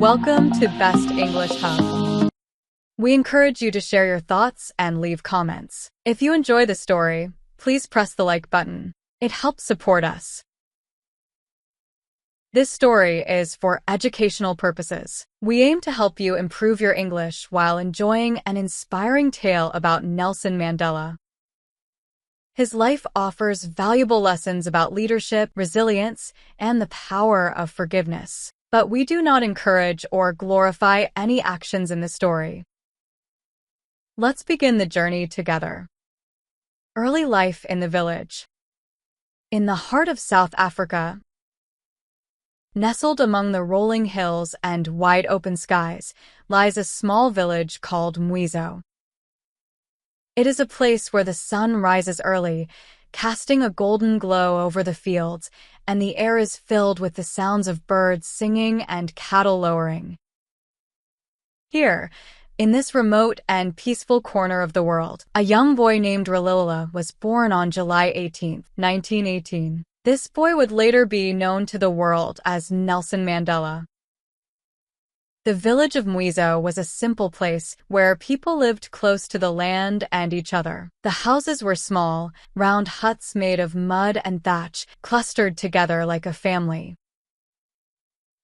Welcome to Best English Hub. We encourage you to share your thoughts and leave comments. If you enjoy the story, please press the like button. It helps support us. This story is for educational purposes. We aim to help you improve your English while enjoying an inspiring tale about Nelson Mandela. His life offers valuable lessons about leadership, resilience, and the power of forgiveness. But we do not encourage or glorify any actions in the story. Let's begin the journey together. Early life in the village. In the heart of South Africa, nestled among the rolling hills and wide-open skies, lies a small village called Mwizo. It is a place where the sun rises early, casting a golden glow over the fields, and the air is filled with the sounds of birds singing and cattle lowing. Here, in this remote and peaceful corner of the world, a young boy named Ralila was born on July 18, 1918. This boy would later be known to the world as Nelson Mandela. The village of Mwizo was a simple place where people lived close to the land and each other. The houses were small, round huts made of mud and thatch, clustered together like a family.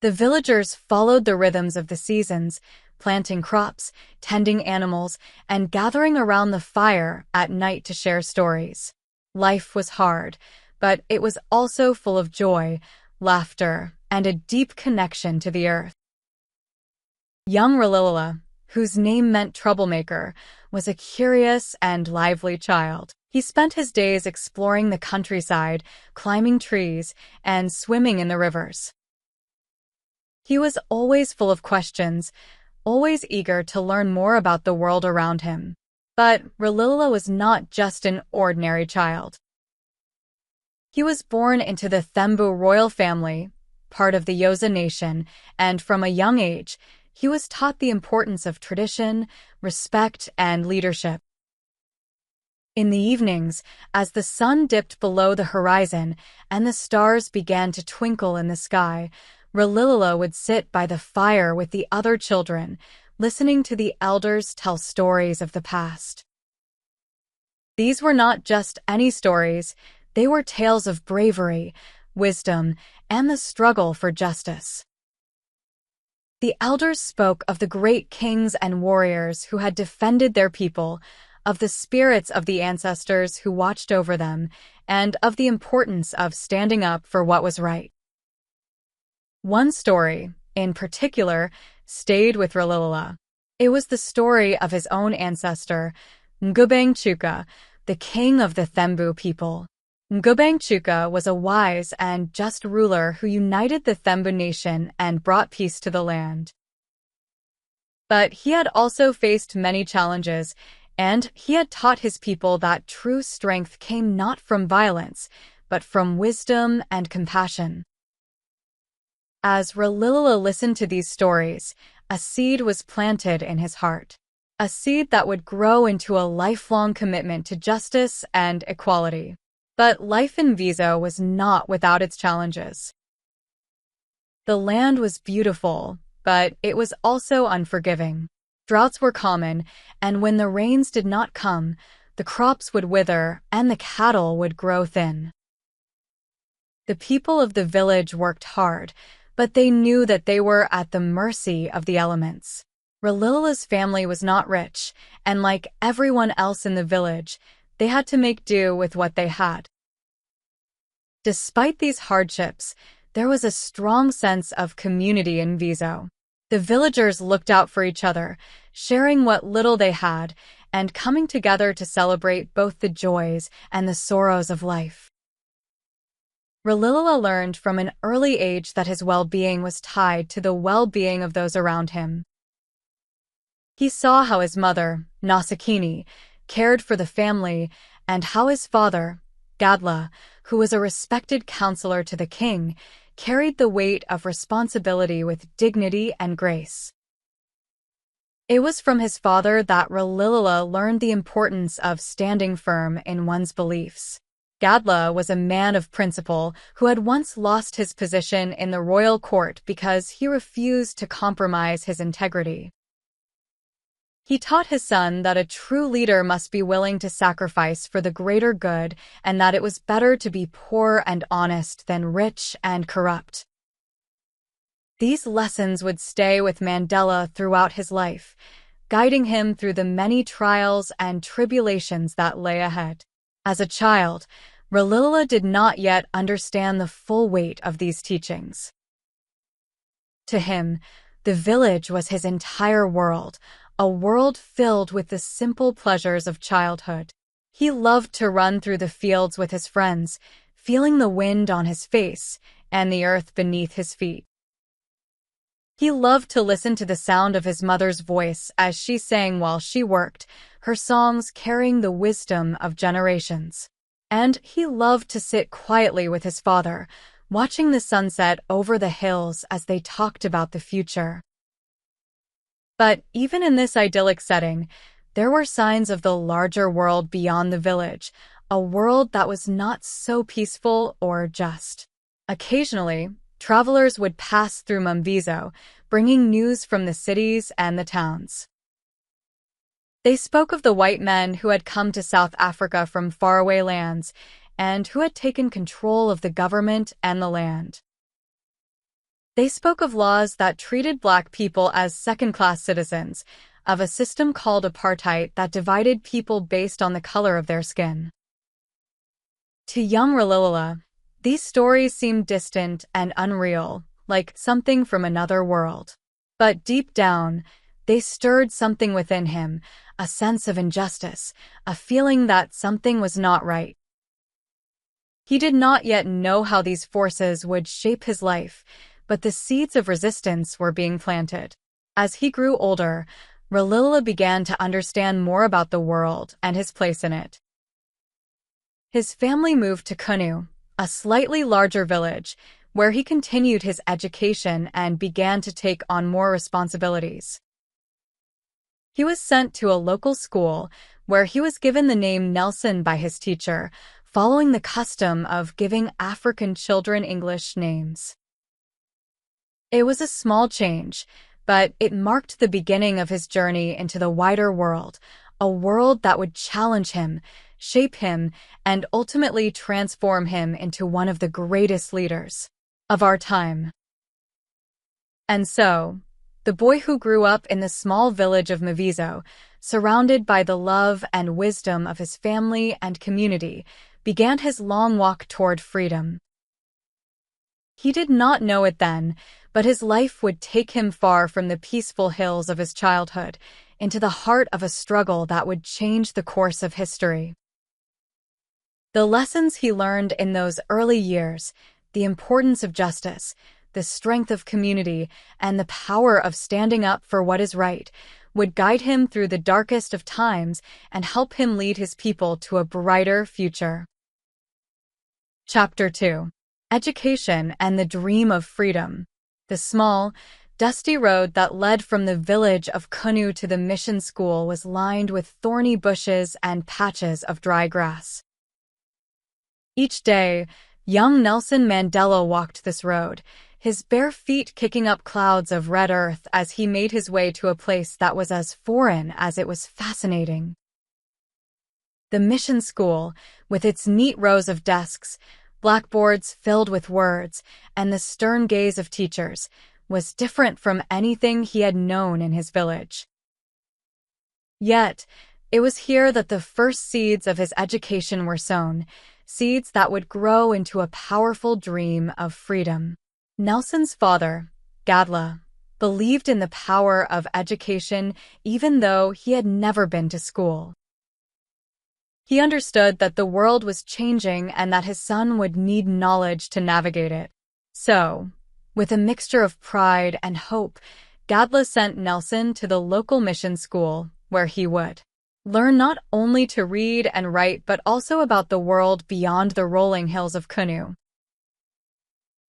The villagers followed the rhythms of the seasons, planting crops, tending animals, and gathering around the fire at night to share stories. Life was hard, but it was also full of joy, laughter, and a deep connection to the earth. Young Ralila, whose name meant troublemaker, was a curious and lively child. He spent his days exploring the countryside, climbing trees, and swimming in the rivers. He was always full of questions, always eager to learn more about the world around him. But Ralila was not just an ordinary child. He was born into the Thembu royal family, part of the Xhosa nation, and from a young age, he was taught the importance of tradition, respect, and leadership. In the evenings, as the sun dipped below the horizon and the stars began to twinkle in the sky, Ralila would sit by the fire with the other children, listening to the elders tell stories of the past. These were not just any stories, they were tales of bravery, wisdom, and the struggle for justice. The elders spoke of the great kings and warriors who had defended their people, of the spirits of the ancestors who watched over them, and of the importance of standing up for what was right. One story, in particular, stayed with Ralila. It was the story of his own ancestor, Ngubengcuka, the king of the Thembu people. Ngubengcuka was a wise and just ruler who united the Thembu nation and brought peace to the land. But he had also faced many challenges, and he had taught his people that true strength came not from violence, but from wisdom and compassion. As Ralila listened to these stories, a seed was planted in his heart, a seed that would grow into a lifelong commitment to justice and equality. But life in Mwizo was not without its challenges. The land was beautiful, but it was also unforgiving. Droughts were common, and when the rains did not come, the crops would wither and the cattle would grow thin. The people of the village worked hard, but they knew that they were at the mercy of the elements. Ralila's family was not rich, and like everyone else in the village, they had to make do with what they had. Despite these hardships, there was a strong sense of community in Mwizo. The villagers looked out for each other, sharing what little they had, and coming together to celebrate both the joys and the sorrows of life. Ralila learned from an early age that his well-being was tied to the well-being of those around him. He saw how his mother, Nasakini, cared for the family, and how his father, Gadla, who was a respected counselor to the king, carried the weight of responsibility with dignity and grace. It was from his father that Ralila learned the importance of standing firm in one's beliefs. Gadla was a man of principle who had once lost his position in the royal court because he refused to compromise his integrity. He taught his son that a true leader must be willing to sacrifice for the greater good and that it was better to be poor and honest than rich and corrupt. These lessons would stay with Mandela throughout his life, guiding him through the many trials and tribulations that lay ahead. As a child, Ralila did not yet understand the full weight of these teachings. To him, the village was his entire world, a world filled with the simple pleasures of childhood. He loved to run through the fields with his friends, feeling the wind on his face and the earth beneath his feet. He loved to listen to the sound of his mother's voice as she sang while she worked, her songs carrying the wisdom of generations. And he loved to sit quietly with his father, watching the sunset over the hills as they talked about the future. But even in this idyllic setting, there were signs of the larger world beyond the village, a world that was not so peaceful or just. Occasionally, travelers would pass through Mumvizo, bringing news from the cities and the towns. They spoke of the white men who had come to South Africa from faraway lands and who had taken control of the government and the land. They spoke of laws that treated Black people as second-class citizens, of a system called apartheid that divided people based on the color of their skin. To young Ralila, these stories seemed distant and unreal, like something from another world. But deep down, they stirred something within him, a sense of injustice, a feeling that something was not right. He did not yet know how these forces would shape his life, but the seeds of resistance were being planted. As he grew older, Ralila began to understand more about the world and his place in it. His family moved to Kunu, a slightly larger village, where he continued his education and began to take on more responsibilities. He was sent to a local school, where he was given the name Nelson by his teacher, following the custom of giving African children English names. It was a small change, but it marked the beginning of his journey into the wider world, a world that would challenge him, shape him, and ultimately transform him into one of the greatest leaders of our time. And so, the boy who grew up in the small village of Mvizo, surrounded by the love and wisdom of his family and community, began his long walk toward freedom. He did not know it then, but his life would take him far from the peaceful hills of his childhood, into the heart of a struggle that would change the course of history. The lessons he learned in those early years, the importance of justice, the strength of community, and the power of standing up for what is right, would guide him through the darkest of times and help him lead his people to a brighter future. Chapter 2. Education and the Dream of Freedom. The small, dusty road that led from the village of Kunu to the mission school was lined with thorny bushes and patches of dry grass. Each day, young Nelson Mandela walked this road, his bare feet kicking up clouds of red earth as he made his way to a place that was as foreign as it was fascinating. The mission school, with its neat rows of desks, blackboards filled with words, and the stern gaze of teachers, was different from anything he had known in his village. Yet, it was here that the first seeds of his education were sown, seeds that would grow into a powerful dream of freedom. Nelson's father, Gadla, believed in the power of education even though he had never been to school. He understood that the world was changing and that his son would need knowledge to navigate it. So, with a mixture of pride and hope, Gadla sent Nelson to the local mission school, where he would learn not only to read and write but also about the world beyond the rolling hills of Kunu.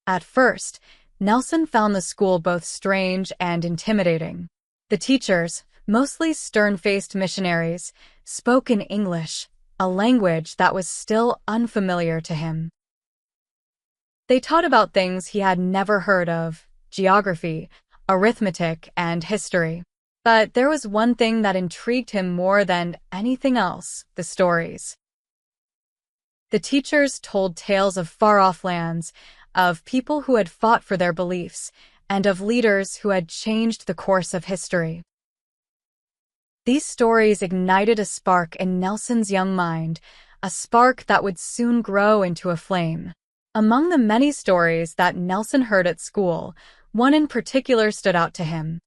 At first, Nelson found the school both strange and intimidating. The teachers, mostly stern-faced missionaries, spoke in English, a language that was still unfamiliar to him. They taught about things he had never heard of: geography, arithmetic, and history. But there was one thing that intrigued him more than anything else: the stories. The teachers told tales of far-off lands, of people who had fought for their beliefs, and of leaders who had changed the course of history. These stories ignited a spark in Nelson's young mind, a spark that would soon grow into a flame. Among the many stories that Nelson heard at school, one in particular stood out to him.